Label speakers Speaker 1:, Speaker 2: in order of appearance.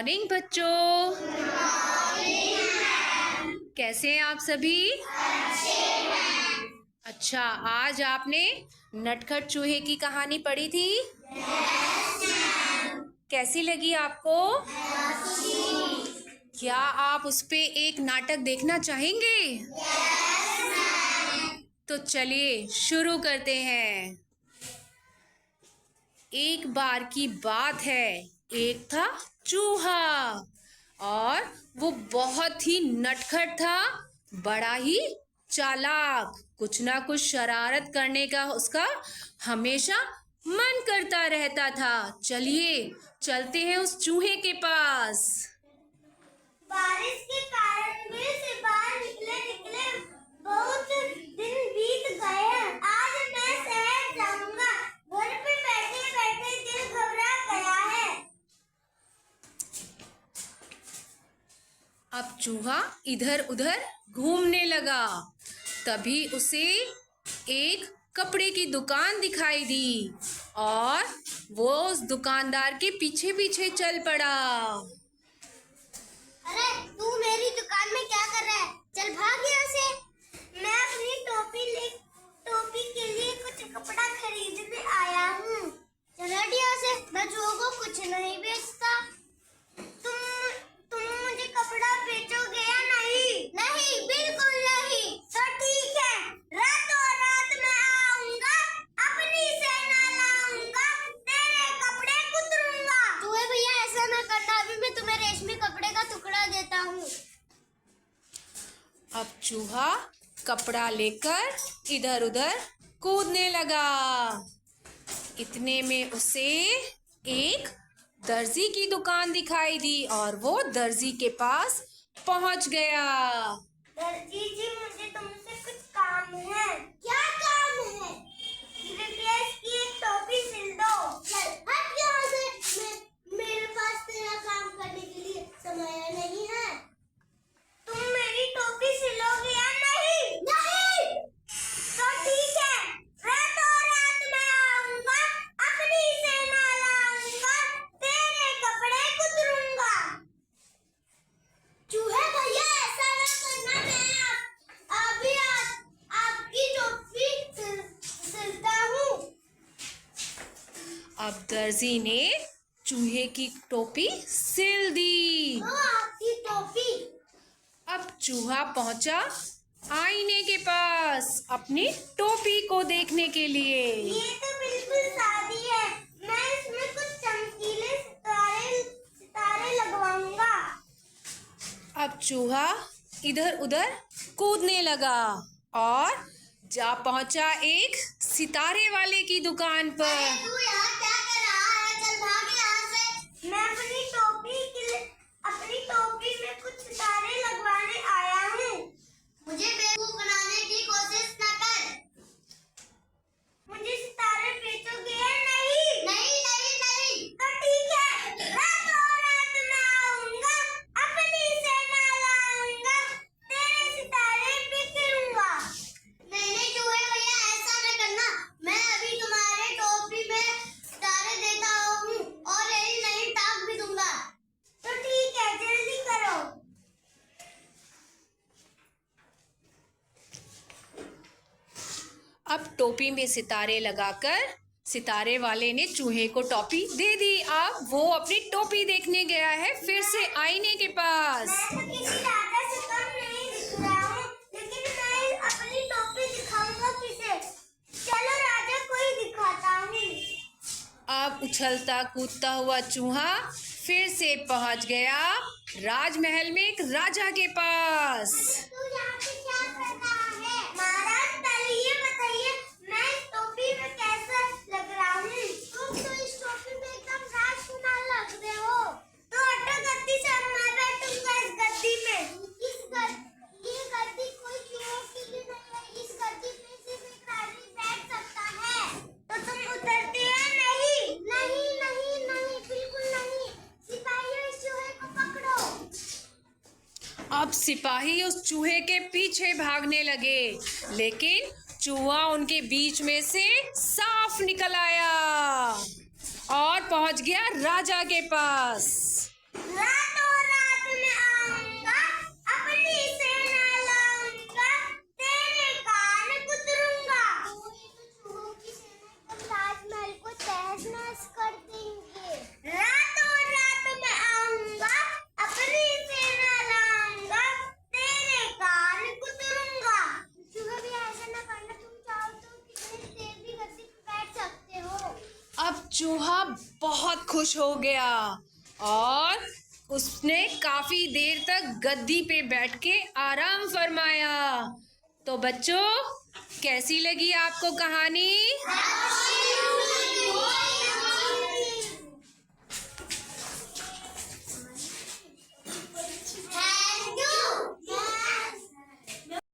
Speaker 1: Morning बच्चों। कैसे हैं आप सभी? अच्छा, आज आपने नटखट चूहे की कहानी पढ़ी थी? कैसी लगी आपको? क्या आप उस पे एक नाटक देखना चाहेंगे? तो चलिए शुरू करते हैं। एक बार की बात है, एक था चूहा और वो बहुत ही नटखट था, बड़ा ही चालाक। कुछ ना कुछ शरारत करने का उसका हमेशा मन करता रहता था। चलिए चलते हैं उस चूहे के पास।
Speaker 2: बारिश के कारण घर से बाहर निकले बहुत दिन बीत गए हैं। आज मैं शहर जाऊंगा। घर पे बैठे बैठे दिल घबरा गया है।
Speaker 1: अब चूहा इधर उधर घूमने लगा। तभी उसे एक कपड़े की दुकान दिखाई दी और वो उस दुकानदार के पीछे पीछे चल पड़ा।
Speaker 2: अरे तू मेरी दुकान में क्या कर रहा है? चल भाग यहाँ से। मैं अपनी टोपी के लिए कुछ कपड़ा खरीदने आया हूँ। चल हट यहाँ से, मैं चूहों को कुछ नहीं बेचता। तुम मुझे कपड़ा बेचोगे या नहीं? नहीं, बिल्कुल नहीं। तो ठीक है, रातों रात मैं आऊंगा, अपनी सेना लाऊंगा, तेरे कपड़े कुतरूंगा। चूहे भैया ऐसा ना करना, अभी मैं तुम्हें रेशमी कपड़े का टुकड़ा देता हूँ।
Speaker 1: अब चूहा कपड़ा लेकर इधर उधर कूदने लगा। इतने में उसे एक दर्जी की दुकान दिखाई दी और वो दर्जी के पास पहुंच गया।
Speaker 2: दर्जी जी, मुझे तुमसे कुछ काम है। क्या काम है? कृपया इसकी एक टोपी सिल दो। चल हट यहाँ से, मेरे पास तेरा काम करने के लिए समय नहीं है। तुम मेरी टोपी सिलोगे या नहीं? नहीं। तो ठीक है, रातों रात मैं आऊंगा, अपनी सेना लाऊंगा, तेरे कपड़े कुतरूंगा। चूहे भैया ऐसा ना करना, मैं अभी आपकी टोपी सिलता हूँ।
Speaker 1: अब दर्जी ने चूहे की टोपी सिल दी।
Speaker 2: आपकी टोपी।
Speaker 1: अब चूहा पहुंचा आईने के पास अपनी टोपी को देखने के लिए।
Speaker 2: ये तो बिल्कुल सादी है, मैं इसमें कुछ चमकीले सितारे लगवाऊंगा।
Speaker 1: अब चूहा इधर उधर कूदने लगा और जा पहुंचा एक सितारे वाले की दुकान पर।
Speaker 2: तू यहाँ क्या कर रहा है? चल भाग यहाँ से। मैं अपनी टोपी में कुछ सितारे लगवाने आया हूँ। मुझे बेवकूफ बनाने की कोशिश न कर। मुझे सितारे बेचोगे या नहीं? नहीं नहीं नहीं। तो ठीक है, रातों रात मैं आऊंगा, अपनी सेना लाऊंगा, तेरे सितारे बिखरूंगा। नहीं नहीं चूहे भैया, ऐसा न करना, मैं अभी तुम्हारे टोपी में सितारे देता हूँ और यही नहीं टांग भी दूंगा। तो ठीक है, जल्दी करो।
Speaker 1: अब टोपी में सितारे लगाकर सितारे वाले ने चूहे को टोपी दे दी। अब वो अपनी टोपी देखने गया है फिर से आईने के पास।
Speaker 2: मैं तो किसी राजा से कम नहीं दिख रहा हूँ, लेकिन मैं अपनी टोपी दिखाऊंगा किसे? चलो राजा कोई दिखाता हूँ।
Speaker 1: अब उछलता कूदता हुआ चूहा फिर से पहुंच गया राजमहल में एक राजा के पास।
Speaker 2: तू यहाँ पे क्या कर रहा है? महाराज पहले ये बताइए, मैं इस टोपी में कैसा लग रहा हूँ? तुम तो इस टोपी में एकदम राजकुमार लग रहे हो। तो हटो गद्दी से, मैं बैठूंगा इस गद्दी में। ये गद्दी कोई चूहों के लिए नहीं है, इस गद्दी पे सिर्फ एक रानी बैठ सकता है। तो तुम उतरते हो नहीं? नहीं नहीं नहीं, बिल्कुल नहीं। सिपाहियों, इस चूहे को पकड़ो।
Speaker 1: अब सिपाही उस चूहे के पीछे भागने लगे, लेकिन चूहा उनके बीच में से साफ निकल आया और पहुंच गया राजा के पास। चूहा बहुत खुश हो गया और उसने काफी देर तक गद्दी पे बैठ के आराम फरमाया। तो बच्चों, कैसी लगी आपको कहानी?